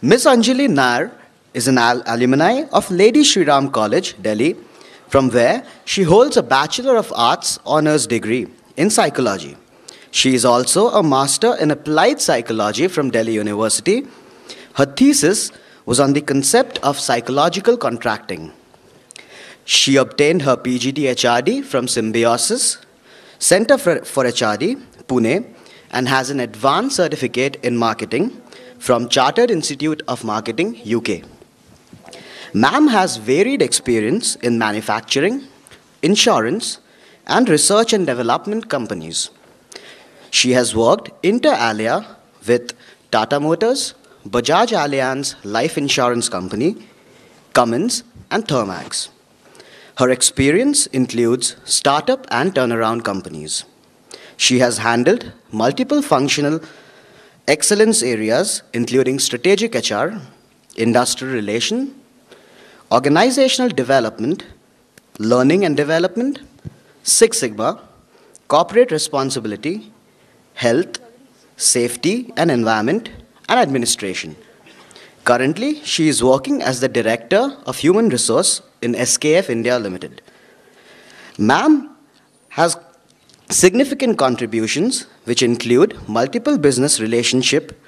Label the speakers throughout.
Speaker 1: Miss Anjali Nair is an alumni of Lady Shri Ram College, Delhi, from where she holds a Bachelor of Arts Honours degree in Psychology. She is also a Master in Applied Psychology from Delhi University. Her thesis was on the concept of psychological contracting. She obtained her PGD HRD from Symbiosis Center for HRD, Pune, and has an advanced certificate in marketing from Chartered Institute of Marketing, UK. Ma'am has varied experience in manufacturing, insurance, and research and development companies. She has worked inter alia with Tata Motors, Bajaj Allianz Life Insurance Company, Cummins, and Thermax. Her experience includes startup and turnaround companies. She has handled multiple functional excellence areas, including strategic HR, industrial relation, organizational development, learning and development, Six Sigma, corporate responsibility, health, safety and environment, and administration. Currently, she is working as the Director of Human Resource in SKF India Limited. Ma'am has significant contributions which include multiple business relationship,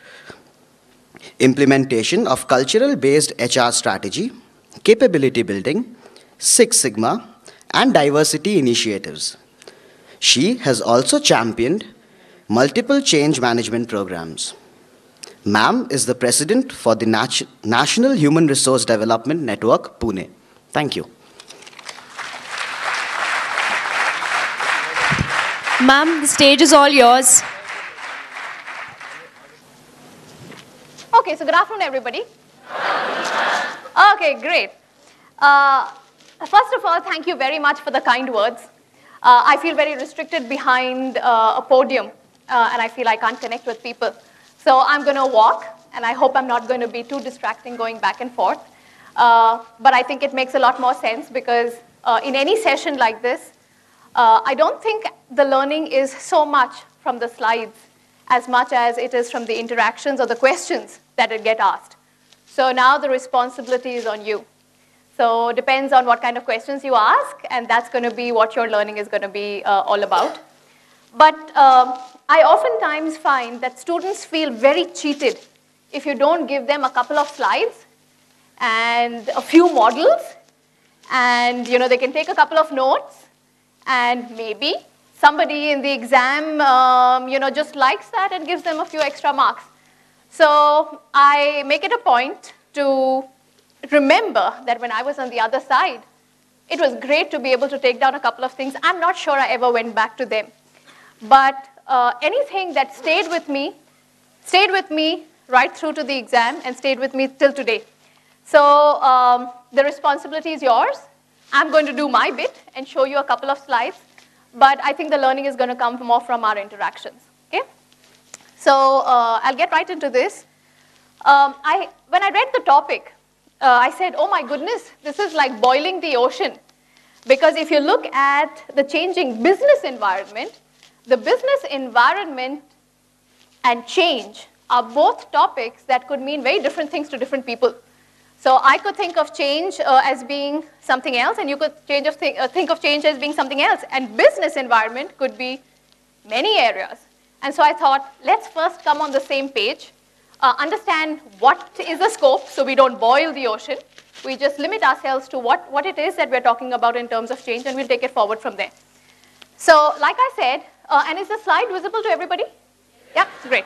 Speaker 1: implementation of cultural-based HR strategy, capability building, Six Sigma, and diversity initiatives. She has also championed multiple change management programs. Ma'am is the president for the National Human Resource Development Network, Pune. Thank you.
Speaker 2: Ma'am, the stage is all yours.
Speaker 3: Okay, so good afternoon, everybody. Okay, great. First of all, thank you very much for the kind words. I feel very restricted behind a podium, and I feel I can't connect with people. So I'm going to walk, and I hope I'm not going to be too distracting going back and forth. But I think it makes a lot more sense because in any session like this, I don't think the learning is so much from the slides as much as it is from the interactions or the questions that get asked. So now the responsibility is on you. So it depends on what kind of questions you ask, and that's going to be what your learning is going to be all about. But I oftentimes find that students feel very cheated if you don't give them a couple of slides and a few models, and they can take a couple of notes, and maybe somebody in the exam just likes that and gives them a few extra marks. So I make it a point to remember that when I was on the other side, it was great to be able to take down a couple of things. I'm not sure I ever went back to them. But anything that stayed with me right through to the exam and stayed with me till today. So the responsibility is yours. I'm going to do my bit and show you a couple of slides. But I think the learning is going to come more from our interactions. Okay? So I'll get right into this. When I read the topic, I said, oh my goodness, this is like boiling the ocean. Because if you look at the changing business environment, the business environment and change are both topics that could mean very different things to different people. So I could think of change as being something else, and you could think of change as being something else. And business environment could be many areas. And so I thought, let's first come on the same page, understand what is the scope so we don't boil the ocean. We just limit ourselves to what it is that we're talking about in terms of change, and we'll take it forward from there. So like I said, and is the slide visible to everybody? Yeah, great.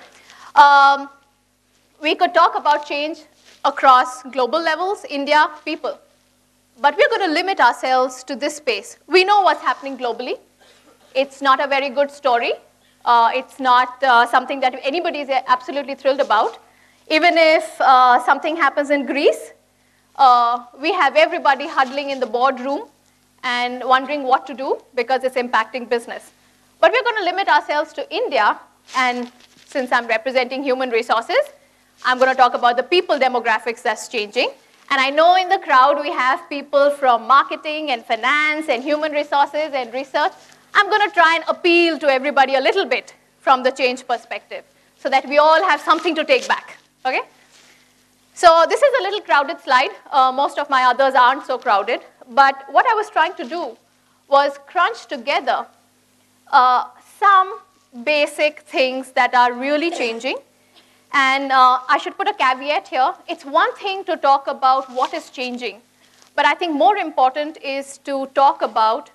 Speaker 3: We could talk about change across global levels, India, people. But we're going to limit ourselves to this space. We know what's happening globally. It's not a very good story. It's not something that anybody is absolutely thrilled about. Even if something happens in Greece, we have everybody huddling in the boardroom and wondering what to do because it's impacting business. But we're going to limit ourselves to India, and since I'm representing human resources, I'm going to talk about the people demographics that's changing. And I know in the crowd we have people from marketing and finance and human resources and research. I'm going to try and appeal to everybody a little bit from the change perspective so that we all have something to take back. Okay? So this is a little crowded slide. Most of my others aren't so crowded. But what I was trying to do was crunch together some basic things that are really changing. And I should put a caveat here. It's one thing to talk about what is changing. But I think more important is to talk about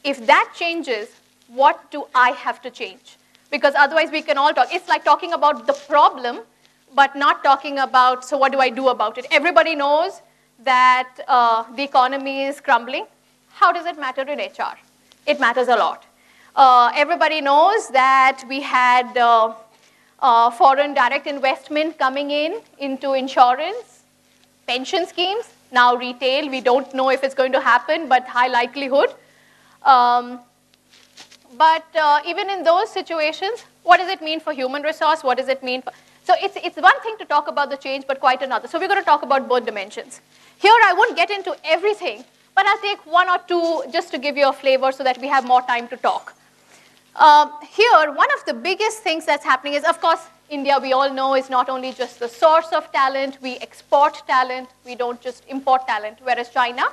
Speaker 3: if that changes, what do I have to change? Because otherwise we can all talk. It's like talking about the problem, but not talking about, so what do I do about it? Everybody knows that the economy is crumbling. How does it matter in HR? It matters a lot. Everybody knows that we had foreign direct investment coming into insurance, pension schemes, now retail. We don't know if it's going to happen, but high likelihood. But even in those situations, what does it mean for human resource? What does it mean for... So it's one thing to talk about the change, but quite another. So we're going to talk about both dimensions. Here I won't get into everything, but I'll take one or two just to give you a flavor so that we have more time to talk. Here, one of the biggest things that's happening is, of course, India, we all know, is not only just the source of talent, we export talent, we don't just import talent, whereas China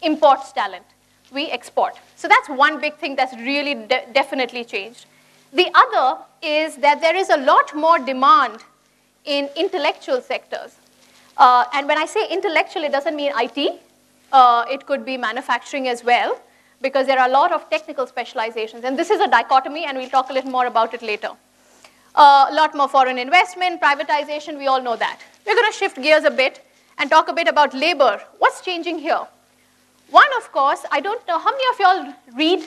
Speaker 3: imports talent, we export. So that's one big thing that's really definitely changed. The other is that there is a lot more demand in intellectual sectors. And when I say intellectual, it doesn't mean IT. It could be manufacturing as well, because there are a lot of technical specializations. And this is a dichotomy, and we'll talk a little more about it later. A lot more foreign investment, privatization, we all know that. We're going to shift gears a bit and talk a bit about labor. What's changing here? One, of course, I don't know, how many of y'all read,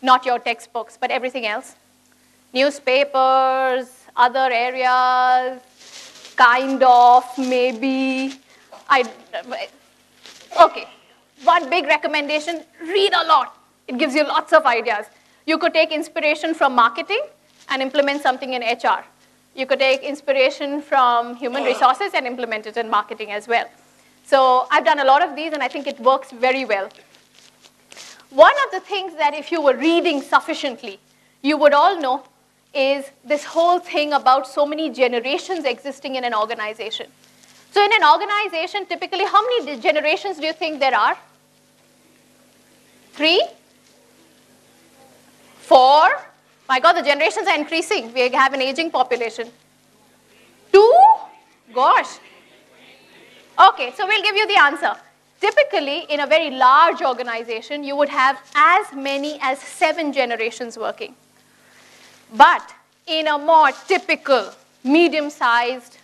Speaker 3: not your textbooks, but everything else? Newspapers, other areas, kind of, maybe. Okay, one big recommendation, read a lot. It gives you lots of ideas. You could take inspiration from marketing and implement something in HR. You could take inspiration from human resources and implement it in marketing as well. So I've done a lot of these, and I think it works very well. One of the things that if you were reading sufficiently, you would all know is this whole thing about so many generations existing in an organization. So in an organization, typically, how many generations do you think there are? 3? 4? My God, the generations are increasing. We have an aging population. 2? Gosh. Okay, so we'll give you the answer. Typically, in a very large organization, you would have as many as 7 generations working. But in a more typical, medium-sized,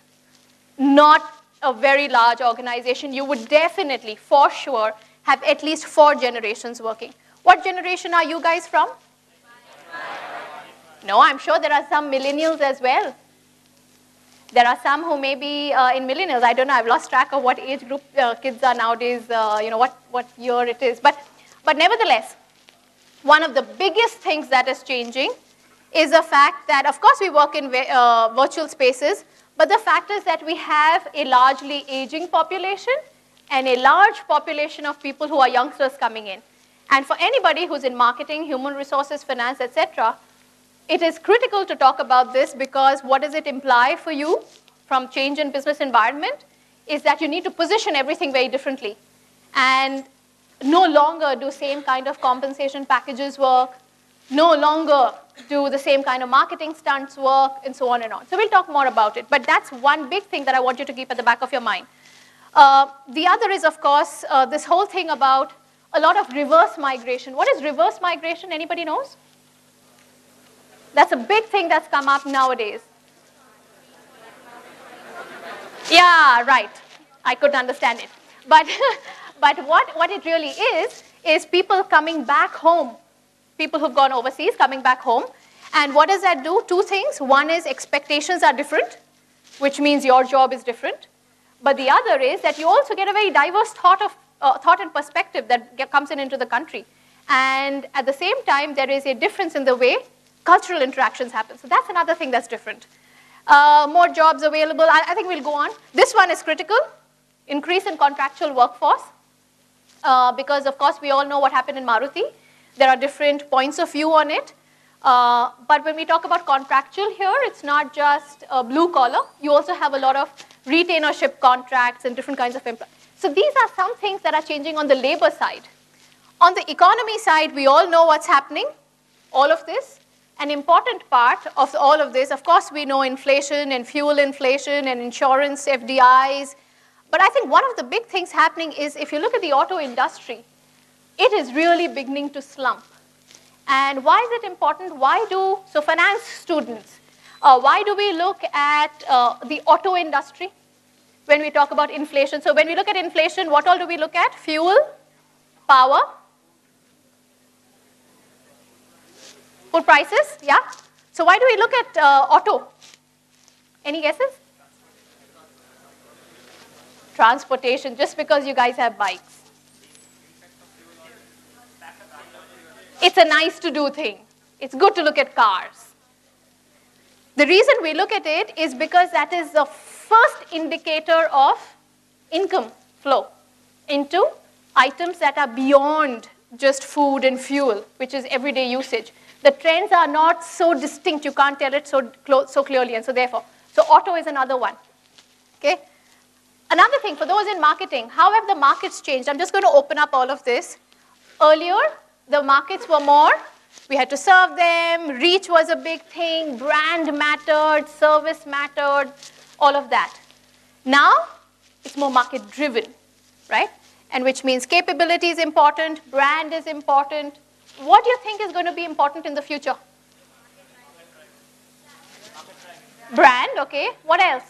Speaker 3: not a very large organization, you would definitely, for sure, have at least 4 generations working. What generation are you guys from? No, I'm sure there are some millennials as well. There are some who may be in millennials. I don't know. I've lost track of what age group kids are nowadays, what year it is. But nevertheless, one of the biggest things that is changing is the fact that, of course, we work in virtual spaces, but the fact is that we have a largely aging population and a large population of people who are youngsters coming in. And for anybody who's in marketing, human resources, finance, etc., it is critical to talk about this, because what does it imply for you from change in business environment is that you need to position everything very differently and no longer do same kind of compensation packages work, no longer do the same kind of marketing stunts work, and so on and on. So we'll talk more about it, but that's one big thing that I want you to keep at the back of your mind. The other is, of course, this whole thing about a lot of reverse migration. What is reverse migration? Anybody knows? That's a big thing that's come up nowadays. Yeah, right. I couldn't understand it. But, but what it really is people coming back home. People who've gone overseas coming back home. And what does that do? 2 things. One is expectations are different, which means your job is different. But the other is that you also get a very diverse thought and perspective that comes into the country. And at the same time, there is a difference in the way cultural interactions happen. So that's another thing that's different. More jobs available. I think we'll go on. This one is critical. Increase in contractual workforce. Because, of course, we all know what happened in Maruti. There are different points of view on it. But when we talk about contractual here, it's not just blue collar. You also have a lot of retainership contracts and different kinds of employment. So these are some things that are changing on the labor side. On the economy side, we all know what's happening, all of this. An important part of all of this, of course, we know inflation and fuel inflation and insurance, FDIs. But I think one of the big things happening is if you look at the auto industry, it is really beginning to slump. And why is it important? So finance students, why do we look at the auto industry when we talk about inflation? So when we look at inflation, what all do we look at? Fuel, power, food prices, yeah? So why do we look at auto? Any guesses? Transportation, just because you guys have bikes. It's a nice to do thing. It's good to look at cars. The reason we look at it is because that is the first indicator of income flow into items that are beyond just food and fuel, which is everyday usage. The trends are not so distinct, you can't tell it so clearly, and so therefore, so auto is another one, okay? Another thing, for those in marketing, how have the markets changed? I'm just going to open up all of this. Earlier, the markets were more, we had to serve them, reach was a big thing, brand mattered, service mattered, all of that. Now, it's more market driven, right? And which means capability is important, brand is important. What do you think is going to be important in the future? Brand, okay. What else?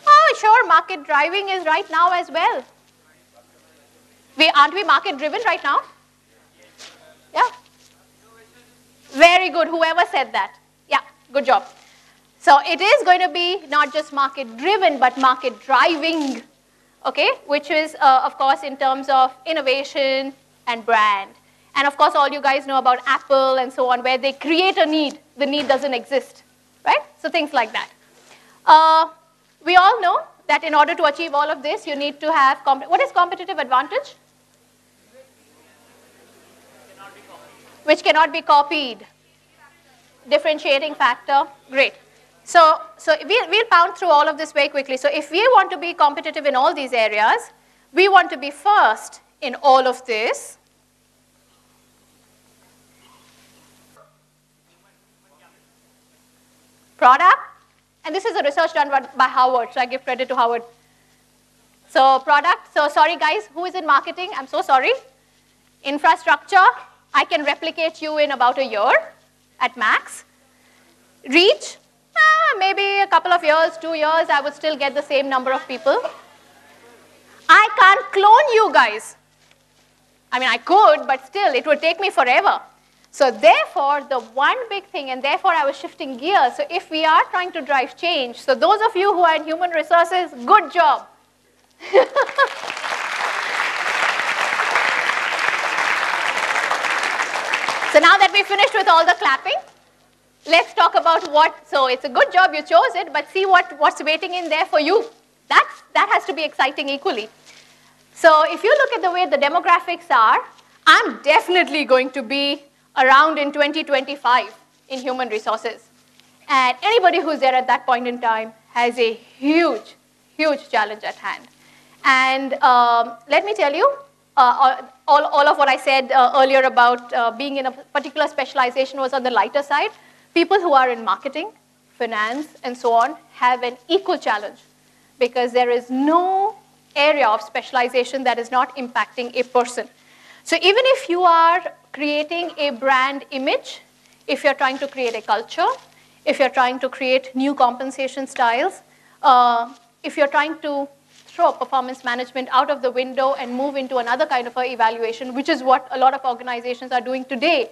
Speaker 3: Oh, sure, market driving is right now as well. Aren't we market driven right now? Yeah. Very good, whoever said that. Yeah, good job. So it is going to be not just market driven, but market driving, okay, which is, of course, in terms of innovation and brand. And of course, all you guys know about Apple and so on, where they create a need, the need doesn't exist, right? So things like that. We all know that in order to achieve all of this, you need to have, what is competitive advantage? Which cannot be copied. Differentiating factor, great. So we'll pound through all of this very quickly. So if we want to be competitive in all these areas, we want to be first in all of this. Product, and this is a research done by Howard, so I give credit to Howard. So product, so sorry guys, who is in marketing? I'm so sorry. Infrastructure, I can replicate you in about a year at max. Reach, maybe a couple of years, 2 years, I would still get the same number of people. I can't clone you guys. I mean, I could, but still, it would take me forever. So therefore, the one big thing, and therefore I was shifting gears. So if we are trying to drive change, so those of you who are in human resources, good job. So now that we finished with all the clapping, let's talk about what, so it's a good job you chose it, but see what's waiting in there for you. That has to be exciting equally. So if you look at the way the demographics are, I'm definitely going to be around in 2025 in human resources. And anybody who's there at that point in time has a huge, huge challenge at hand. And let me tell you, all of what I said earlier about being in a particular specialization was on the lighter side. People who are in marketing, finance, and so on have an equal challenge because there is no area of specialization that is not impacting a person. So even if you are creating a brand image, if you're trying to create a culture, if you're trying to create new compensation styles, if you're trying to throw performance management out of the window and move into another kind of evaluation, which is what a lot of organizations are doing today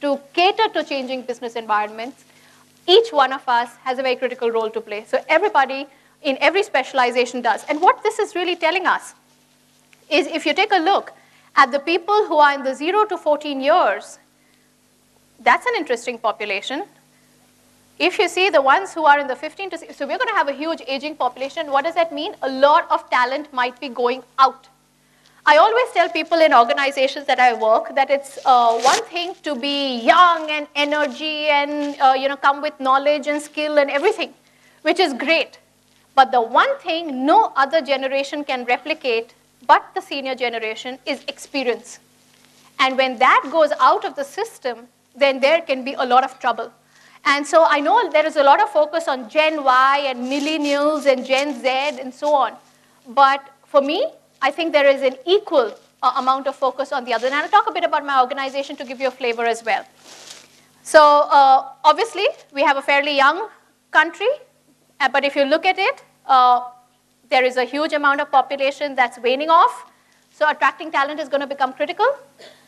Speaker 3: to cater to changing business environments, each one of us has a very critical role to play. So everybody in every specialization does. And what this is really telling us is if you take a look at the people who are in the 0 to 14 years, that's an interesting population. If you see the ones who are in the 15 to 16, so we're going to have a huge aging population. What does that mean? A lot of talent might be going out. I always tell people in organizations that I work that it's one thing to be young and energy and come with knowledge and skill and everything, which is great. But the one thing no other generation can replicate but the senior generation is experience. And when that goes out of the system, then there can be a lot of trouble. And so I know there is a lot of focus on Gen Y and millennials and Gen Z and so on. But for me, I think there is an equal amount of focus on the other. And I'll talk a bit about my organization to give you a flavor as well. So obviously, we have a fairly young country. But if you look at it, there is a huge amount of population that's waning off. So attracting talent is going to become critical.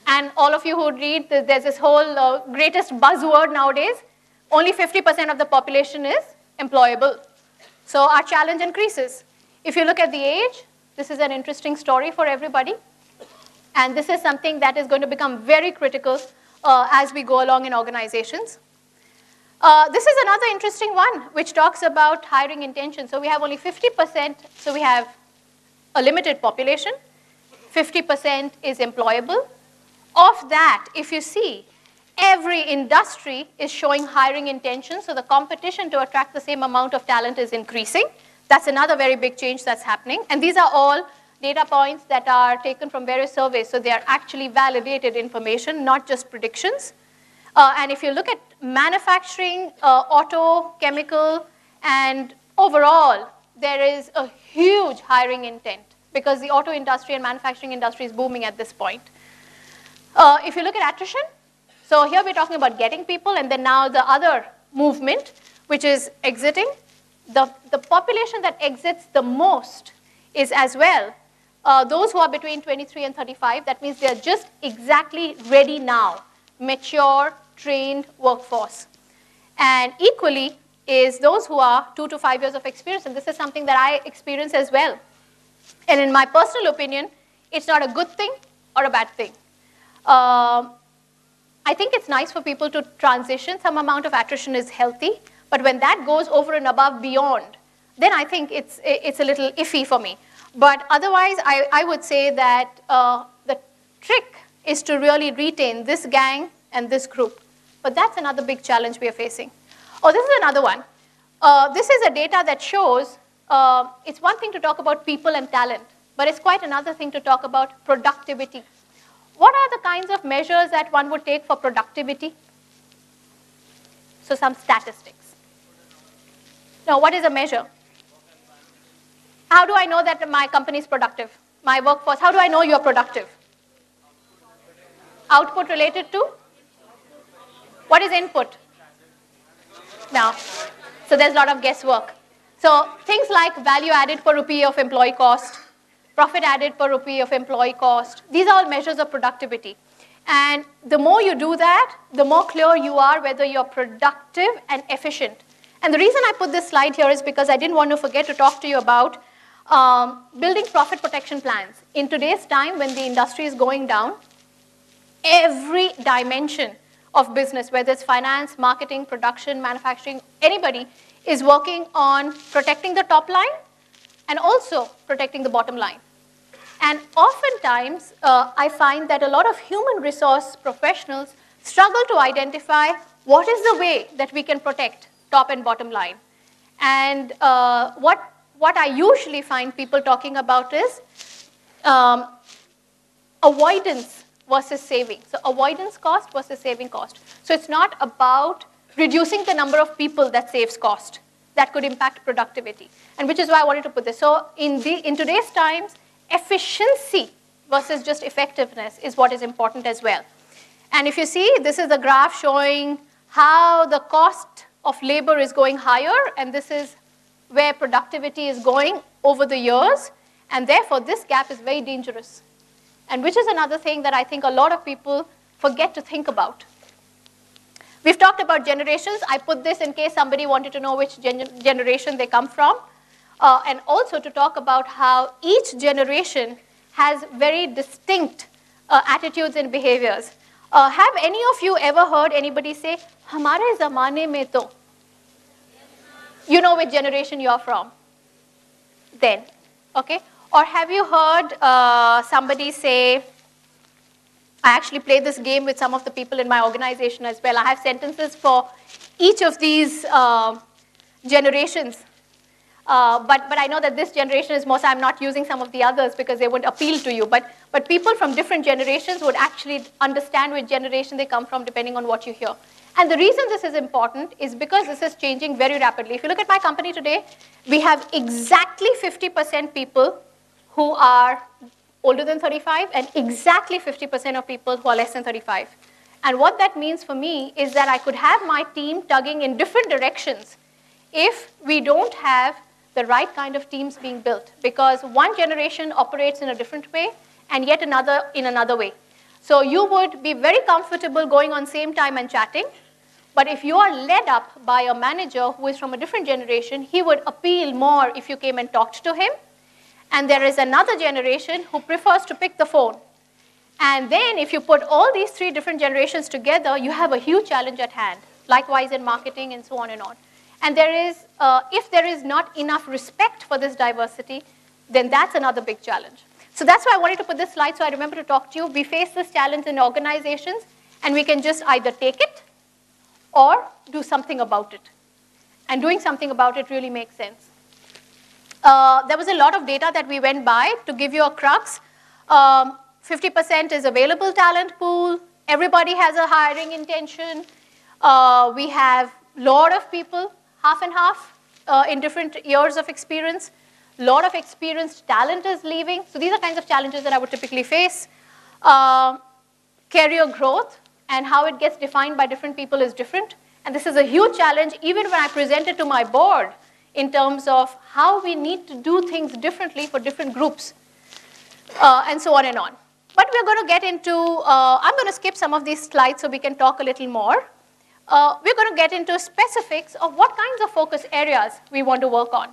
Speaker 3: And all of you who read, there's this whole greatest buzzword nowadays. Only 50% of the population is employable. So our challenge increases. If you look at the age, this is an interesting story for everybody. And this is something that is going to become very critical as we go along in organizations. This is another interesting one, which talks about hiring intention. So we have only 50%, so we have a limited population. 50% is employable. Of that, if you see, every industry is showing hiring intention, so the competition to attract the same amount of talent is increasing. That's another very big change that's happening. And these are all data points that are taken from various surveys, so they are actually validated information, not just predictions. And if you look at manufacturing, auto, chemical, and overall, there is a huge hiring intent because the auto industry and manufacturing industry is booming at this point. If you look at attrition, so here we're talking about getting people, and then now the other movement, which is exiting. The population that exits the most is as well those who are between 23 and 35. That means they're just exactly ready now, mature, trained workforce. And equally is those who are 2 to 5 years of experience, and this is something that I experience as well. And in my personal opinion, it's not a good thing or a bad thing. I think it's nice for people to transition. Some amount of attrition is healthy, but when that goes over and above beyond, then I think it's a little iffy for me. But otherwise, I would say that the trick is to really retain this gang and this group. But that's another big challenge we are facing. Oh, this is another one. This is a data that shows it's one thing to talk about people and talent, but it's quite another thing to talk about productivity. What are the kinds of measures that one would take for productivity? So some statistics. Now, what is a measure? How do I know that my company is productive? My workforce, how do I know you're productive? Output related to? What is input? Now, so there's a lot of guesswork. So things like value added per rupee of employee cost, profit added per rupee of employee cost. These are all measures of productivity. And the more you do that, the more clear you are whether you're productive and efficient. And the reason I put this slide here is because I didn't want to forget to talk to you about building profit protection plans. In today's time, when the industry is going down, every dimension of business, whether it's finance, marketing, production, manufacturing, anybody is working on protecting the top line and also protecting the bottom line. And oftentimes, I find that a lot of human resource professionals struggle to identify what is the way that we can protect top and bottom line. And what I usually find people talking about is avoidance versus saving. So avoidance cost versus saving cost. So it's not about reducing the number of people that saves cost. That could impact productivity. And which is why I wanted to put this. So in today's times, efficiency versus just effectiveness is what is important as well. And if you see, this is a graph showing how the cost of labor is going higher, and this is where productivity is going over the years. And therefore, this gap is very dangerous. And which is another thing that I think a lot of people forget to think about. We've talked about generations. I put this in case somebody wanted to know which generation they come from. And also to talk about how each generation has very distinct attitudes and behaviors. Have any of you ever heard anybody say, "Hamare zamane mein to"? You know which generation you're from. Then, okay? Or have you heard somebody say, I actually play this game with some of the people in my organization as well. I have sentences for each of these generations. But I know that this generation is more, so I'm not using some of the others because they wouldn't appeal to you. But people from different generations would actually understand which generation they come from depending on what you hear. And the reason this is important is because this is changing very rapidly. If you look at my company today, we have exactly 50% people who are older than 35 and exactly 50% of people who are less than 35. And what that means for me is that I could have my team tugging in different directions if we don't have the right kind of teams being built, because one generation operates in a different way and yet another in another way. So you would be very comfortable going on same time and chatting, but if you are led up by a manager who is from a different generation, he would appeal more if you came and talked to him. And there is another generation who prefers to pick the phone. And then if you put all these three different generations together, you have a huge challenge at hand, likewise in marketing and so on and on. And there is, if there is not enough respect for this diversity, then that's another big challenge. So that's why I wanted to put this slide so I remember to talk to you. We face this challenge in organizations, and we can just either take it or do something about it. And doing something about it really makes sense. There was a lot of data that we went by to give you a crux. 50% is available talent pool. Everybody has a hiring intention. We have a lot of people, half and half, in different years of experience. A lot of experienced talent is leaving. So these are kinds of challenges that I would typically face. Career growth and how it gets defined by different people is different. And this is a huge challenge even when I present it to my board in terms of how we need to do things differently for different groups, and so on and on. But we're going to get into, I'm going to skip some of these slides so we can talk a little more. We're going to get into specifics of what kinds of focus areas we want to work on.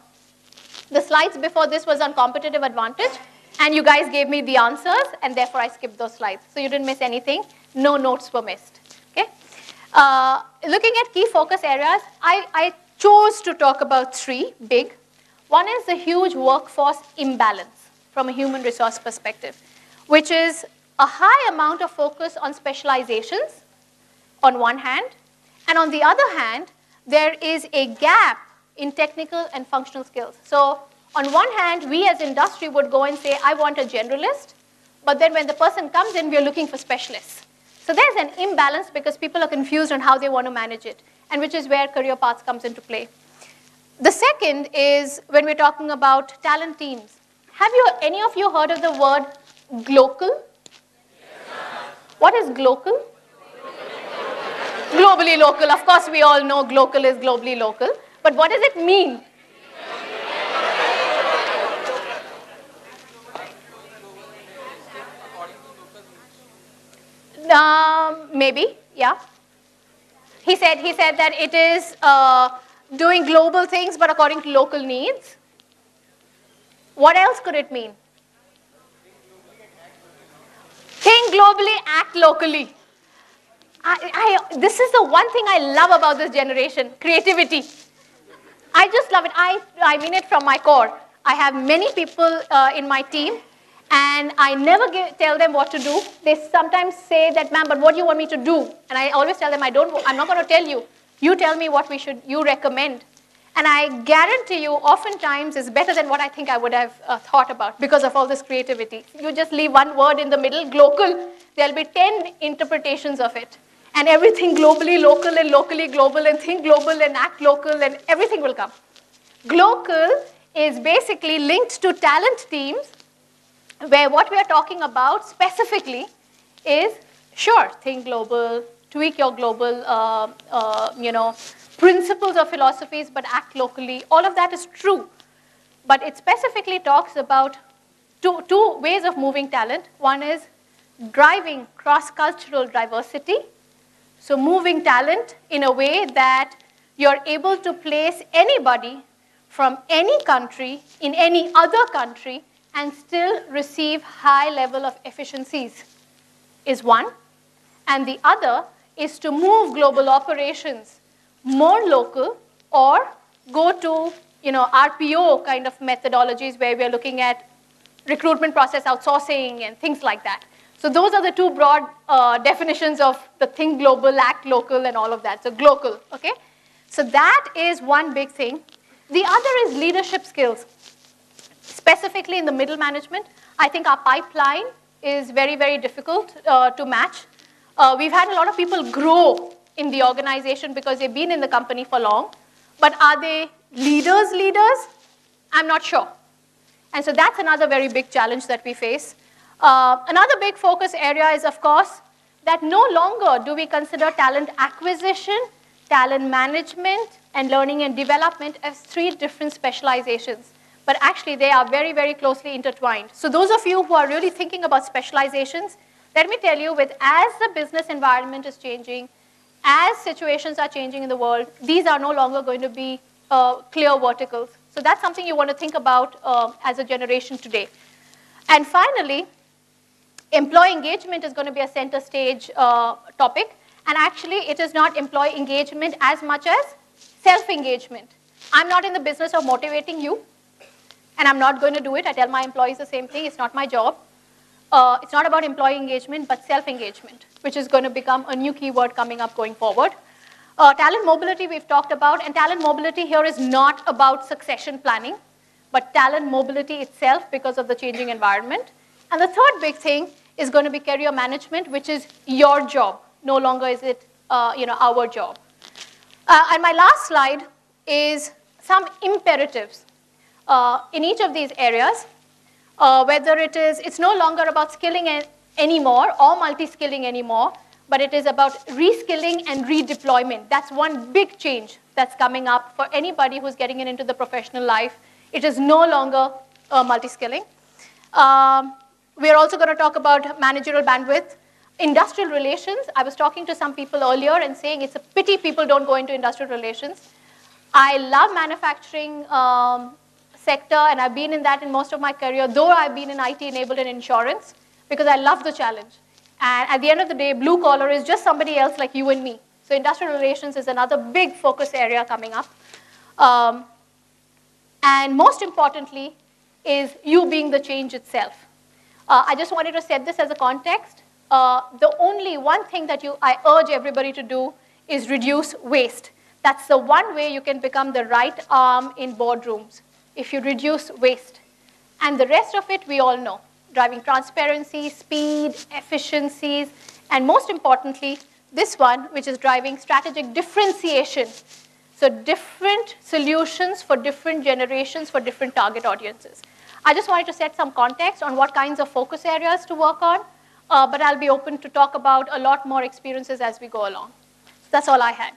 Speaker 3: The slides before this was on competitive advantage, and you guys gave me the answers, and therefore I skipped those slides. So you didn't miss anything. No notes were missed. Okay? Looking at key focus areas, I chose to talk about three big. One is the huge workforce imbalance from a human resource perspective, which is a high amount of focus on specializations on one hand, and on the other hand, there is a gap in technical and functional skills. So on one hand, we as industry would go and say, I want a generalist, but then when the person comes in, we are looking for specialists. So there's an imbalance because people are confused on how they want to manage it, and which is where career paths comes into play. The second is when we're talking about talent teams. Have any of you heard of the word glocal? What is glocal? Globally local. Of course, we all know glocal is globally local. But what does it mean? Maybe, yeah. He said that it is doing global things, but according to local needs. What else could it mean? Think globally, act locally. This is the one thing I love about this generation, creativity. I just love it. I mean it from my core. I have many people in my team, and I never tell them what to do. They sometimes say that, ma'am, but what do you want me to do? And I always tell them, I'm not going to tell you. You tell me what you recommend. And I guarantee you, oftentimes, is better than what I think I would have thought about because of all this creativity. You just leave one word in the middle, glocal. There'll be 10 interpretations of it. And everything globally local and locally global, and think global and act local, and everything will come. Glocal is basically linked to talent teams, where what we are talking about specifically is, sure, think global, tweak your global principles or philosophies, but act locally. All of that is true. But it specifically talks about two ways of moving talent. One is driving cross-cultural diversity. So moving talent in a way that you're able to place anybody from any country in any other country and still receive high level of efficiencies is one. And the other is to move global operations more local or go to RPO kind of methodologies where we're looking at recruitment process outsourcing and things like that. So those are the two broad definitions of the think global, act local, and all of that. So global, okay? So that is one big thing. The other is leadership skills. Specifically in the middle management, I think our pipeline is very, very difficult to match. We've had a lot of people grow in the organization because they've been in the company for long, but are they leaders? I'm not sure. And so that's another very big challenge that we face. Another big focus area is, of course, that no longer do we consider talent acquisition, talent management, and learning and development as three different specializations. But actually, they are very, very closely intertwined. So those of you who are really thinking about specializations, let me tell you, as the business environment is changing, as situations are changing in the world, these are no longer going to be clear verticals. So that's something you want to think about as a generation today. And finally, employee engagement is going to be a center stage topic. And actually, it is not employee engagement as much as self-engagement. I'm not in the business of motivating you, and I'm not going to do it. I tell my employees the same thing. It's not my job. It's not about employee engagement, but self-engagement, which is going to become a new keyword coming up going forward. Talent mobility we've talked about, and talent mobility here is not about succession planning, but talent mobility itself because of the changing environment. And the third big thing is going to be career management, which is your job. No longer is it our job. And my last slide is some imperatives in each of these areas, whether it's no longer about skilling anymore or multi-skilling anymore, but it is about reskilling and redeployment. That's one big change that's coming up for anybody who's getting into the professional life. It is no longer multi-skilling. We're also going to talk about managerial bandwidth. Industrial relations, I was talking to some people earlier and saying it's a pity people don't go into industrial relations. I love manufacturing sector, and I've been in that in most of my career, though I've been in IT enabled and insurance, because I love the challenge. And at the end of the day, blue collar is just somebody else like you and me. So industrial relations is another big focus area coming up. And most importantly is you being the change itself. I just wanted to set this as a context. The only one thing that I urge everybody to do is reduce waste. That's the one way you can become the right arm in boardrooms, if you reduce waste. And the rest of it we all know. Driving transparency, speed, efficiencies, and most importantly, this one, which is driving strategic differentiation. So different solutions for different generations, for different target audiences. I just wanted to set some context on what kinds of focus areas to work on, but I'll be open to talk about a lot more experiences as we go along. That's all I had.